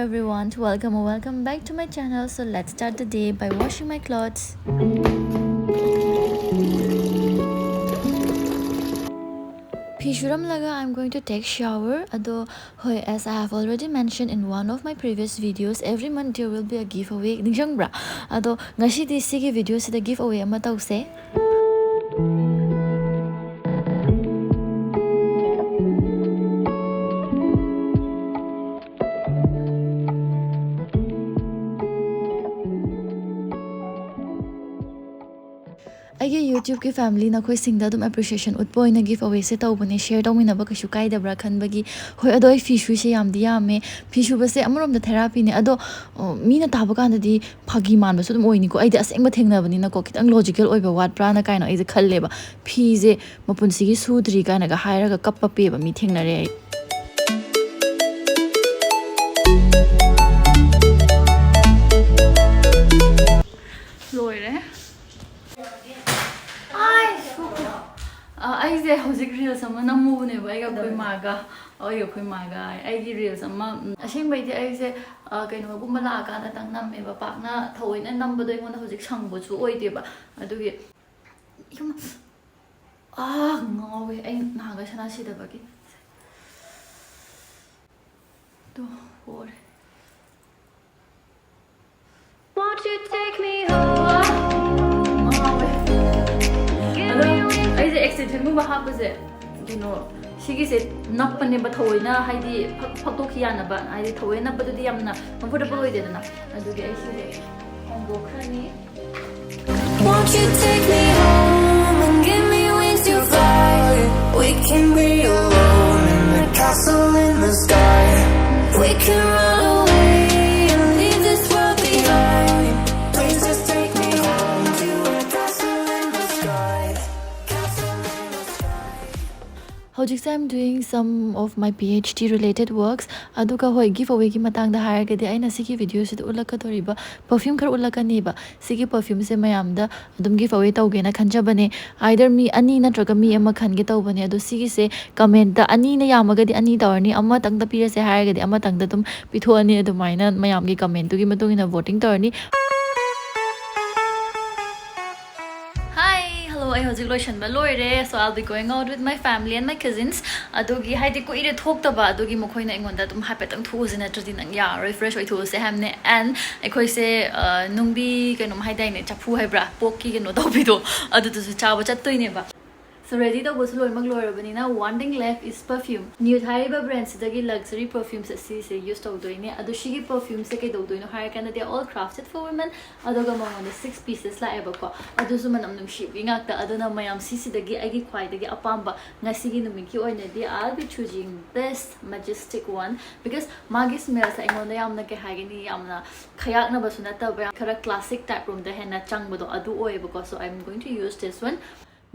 everyone, welcome back to my channel. So let's start the day by washing my clothes. Pishuramlaga, I'm going to take shower. As I have already mentioned in one of my previous videos, every month there will be a giveaway. Ningjang ngashi di sigi video sida giveaway ama tause. YouTube ki family na koi singda dum appreciation utpoi na giveaway se tawbane share tawmina ba kashu kaida bra khanbagi hoi ado ai fishu se yamdi yame fishu ba se amorom da therapy ne ado mina taba kan di phagi man ba su dum oini ko ai da aseng ba thengna bani na ko kitang logical oi ba wat bra na kai na ai je khalle ba phi je mapun si gi sudri ka na ga haira ga kappa pe ba mi thengna re loire I hojik reels ama namu ne ba ai ga koi maga ai gi reels ama asing bai di ai se kaino gumma la ka na tang nam me ba pa na thoi na nam ba doi mon hojik sang bo chu oi de ba adu gi yum ngawe ai na ga sana si da ba gi to hore won't you take me home I say accident mu ba base you know sigi se nappane ba thoina haidi phakto khiyana ba haidi thoina ba dudi yamna comfortable oi dedana adugi ai se ongo khani won't you take me home and give me wings to fly we can be alone in the castle in the sky we can run away and leave this world behind please just take me home to a castle in the sky. Hojik I'm doing some of my PhD related works. Aduga hoi giveaway ki matang da hire gadi aina sigi video sit ulaka toriba perfume kar ulaka ni ba sigi perfume se mayam da adum giveaway tawge na khanjabane either mi ani natraga mi ama khan ge tawbane adu sigi se comment da ani na yamagadi ani tawrni ama tang da pire se hire gadi ama tang da dum pitho ani adu maina mayam gi comment tu gi matung ina voting tawrni. I was lotion ba loire so I'll be going out with my family and my cousins adogi haidi ko ire thok ta ba adogi mokhoina engonda tum hapetang thuzina trudi nang ya refresh oi thu se hamne and ekhoi se nungbi kenom haidai ne chapu haibra pokki ke no dobido adu tu se chawa chattoi ne ba so ready to was loy mag loira bani na one thing left is perfume neud haiba brand sidagi luxury perfumes se use to doine adu shigi perfume se ke do doino hire kan they are all crafted for women adoga mamone 6 pieces la eba ko adu su manam num ship ngakta aduna mayam sidagi agi khwai dagi apamba ngasi gi numi ki oina di I'll be choosing best majestic one because magi smell sa ingon yam na ke hagini yamna khayak na basuna ta kara classic type room da hena changbodo adu oeba ko so I'm going to use this one.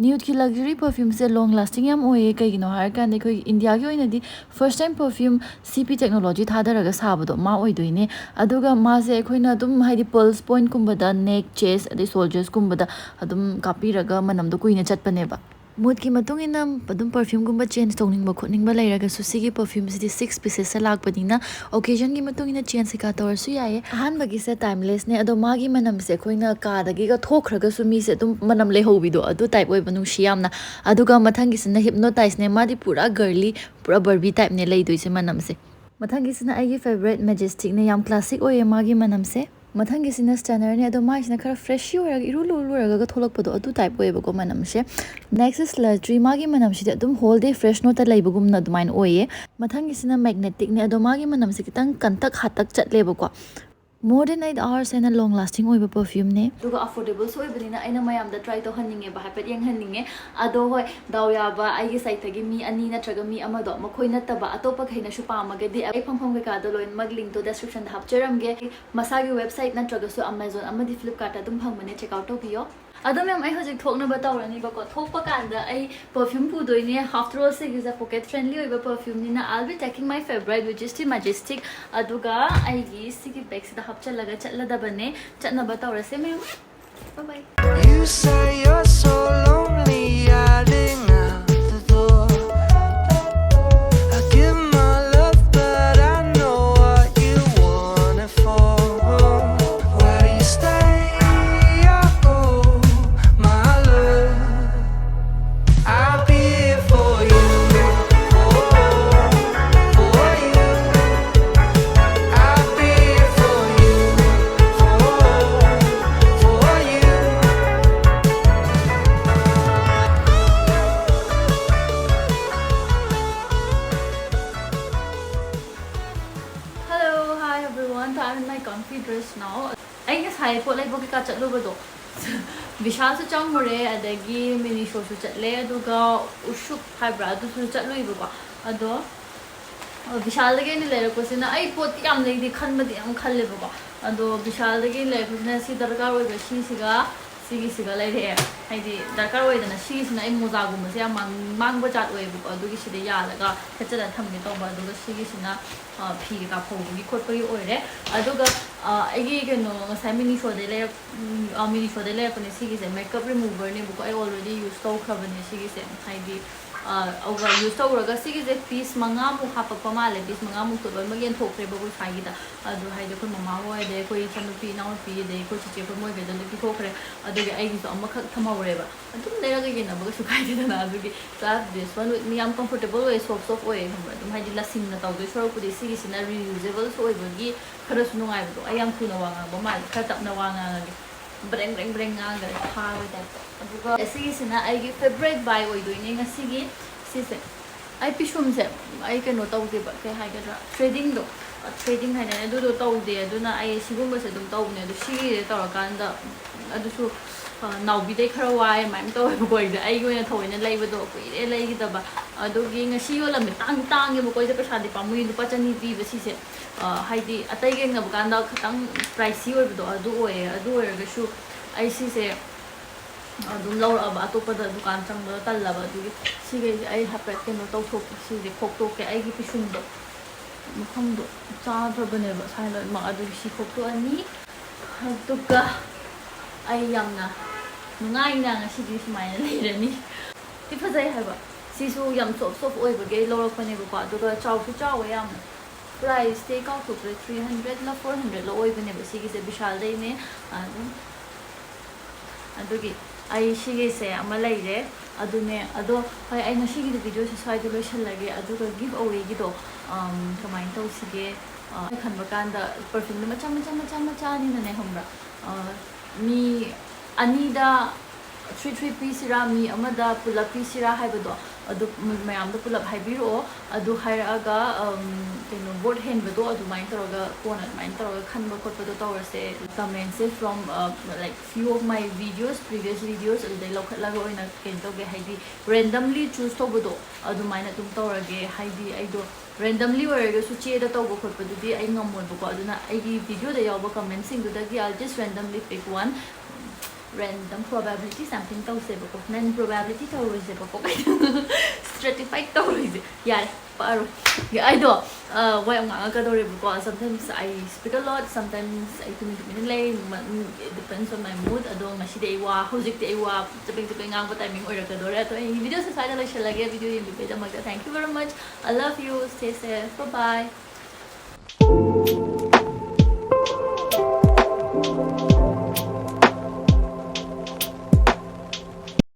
Neud ki luxury perfume se long lasting yam oye kai gino har kan dekoi India gi oina di first time perfume CP technology thadaraga sabado ma oidoine aduga ma se ekhoina dum haidi pulse point kumbada neck chest adi soldiers kumbada adum kapiraga manam do kuina chatpane ba mood ki matung ina padum perfume gumba change tongning ba khotning ba leiraga su sigi perfume sidi 6 pieces sa lak padina occasion gi matung ina change ka tor su yaye han bagi se timeless ne ado magi manam se khoina ka dagi ga thokraga su mi se dum manam le hobido adu type oi banu shiyamna aduga mathang gi sina hypnotize ne madi pura girly pura barbie type ne leidoi se manam se mathang gi sina ai gi favorite majestic ne yam classic oi magi manam se mathang gi sina standard ne ado mai sina khara fresh oi raga iru lu raga ga tholak pado adu type oi ba ko manam se next is luxury magi manam si adum whole day fresh no ta leibagum na dumain oye mathang gi sina magnetic ne ado magi manam se kitang kantak hatak chat leba ko more than 8 hours and a long lasting oiba perfume ne duga affordable so ibina aina mayam da try to haninge ba hapet yang haninge ado hoi dawya ba ai gi site gi mi ani na traga mi amado makhoi na ta ba atopa khaina shu pa magadi ai pham ga ka da loin mag link to description da hapcharam ge masagi website na traga su Amazon amadi Flipkart adum phangmane check out to biyo Adam yam I hojik thokna ba tawrani ba ko thokpa kanda ai perfume pu doine after all se is a pocket friendly oiba perfume ni na I'll be taking my favorite which is the majestic aduga ai gi sigi bag se da hapchalaga chatla da bane chatna ba tawrase me bye bye you say you're so lonely adding out the door I give my love but I know what you want ai nga sai pot lai bo ka chat lo ba do Vishal su chang more adagi mini show su chat le aduga ushuk hybra adu su chat lo ibu ba ado Vishal lagi ni le ko sina ai pot yam nei di khan ma di am khal le ba ado Vishal lagi le ko sina si darkar oi ba siga lai re hai di darkar oi dana si sina ai moza gu ma se mang ba chat oi bu adu gi si de ya la ga khachada tham ni to ba adu ga si gi sina phi ka pho gi khot pa oi re adu ga ai gi ke no sai mini show de le ko ni si gi se makeup remover ni bu ko I already use to khaban ni si gi se hai di over use to raga si gi se piece manga mu ha pa ma le piece manga mu to ba ma gen thok re ba ko sai gi da adu hai de ko mama ho de ko I chanu pi na pi de ko chi che ko mo ge de pi thok re adu ge ai gi so amma khak thama re ba adu le ra ge na ba su kai de na adu gi so this one with me am comfortable way soft hai adu hai di la sim na taw de so ko de si gi sina reusable so oi ba gi khara su nungai ba do ai am thu na wa nga ba ma khara tap na wa nga ge breng nga ga tha oi da adu ga si gi sina ai gi favorite buy oi do ni nga si gi si se ai Perfume se ai ke no taw de ba ke hai ga trading do trading hai na do taw de adu na ai si gum ba se dum taw ne do si gi taw kan da adu su now bi dai khara wai mai taw ba ko ai go na thoi na lai ba do ko ire lai gi da ba adu gi nga si yo la me tang ge ba ko de pa sa de pa mu du pa chani pi ba si se hai di atai ge nga ba kan da khatang pricey oi ba do adu oi ga su ai si se adum lau aba atopa da dukan chang da tal la ba du si ge ai hapet ke no taw thok si de khok to ke ai gi Perfume do mukham do cha dra bane ba sai la ma adu si khok to ani tu ka ai yam na nungai na nga si di smai na le ni ti phajai ha ba si su yam sof oi ba ge lo ko ne ba du ga chaw su chaw yam price take out to 300 la 400 lo oi bane ba si gi se Vishal dai ne adu gi ai si gi se ama lai re adu ne ado hai ai na si gi video se sai do lo shal lage adu ga give away gi do kamai to si ge khan ba kan da perfume ma cha ni na ne homra mi ani da 3 piece ra mi amada pula piece ra hai ba do adu mayam da pulap hai biro adu haira ga keno board hand ba do adu main toroga kona main toroga khan ba khot ba do tower se comments from like few of my previous videos adu lokhat la ga oina ken to ge hai di randomly choose to ba do adu main tum tower ge hai di ai do randomly where su che da to go khot ba du di ai ngam mo ba ko adu na ai gi video da yaw ba comments sing du da gi I'll just randomly pick one random probability something to say bako nan probability to say bako stratified to say yar paro I do why ang aga do bako sometimes I speak a lot sometimes I tumi lay it depends on my mood ado masi day wa hojik day wa taping ang timing or ka do reto ay video sa side la siya lagi video yung bibeda magda thank you very much I love you stay safe bye bye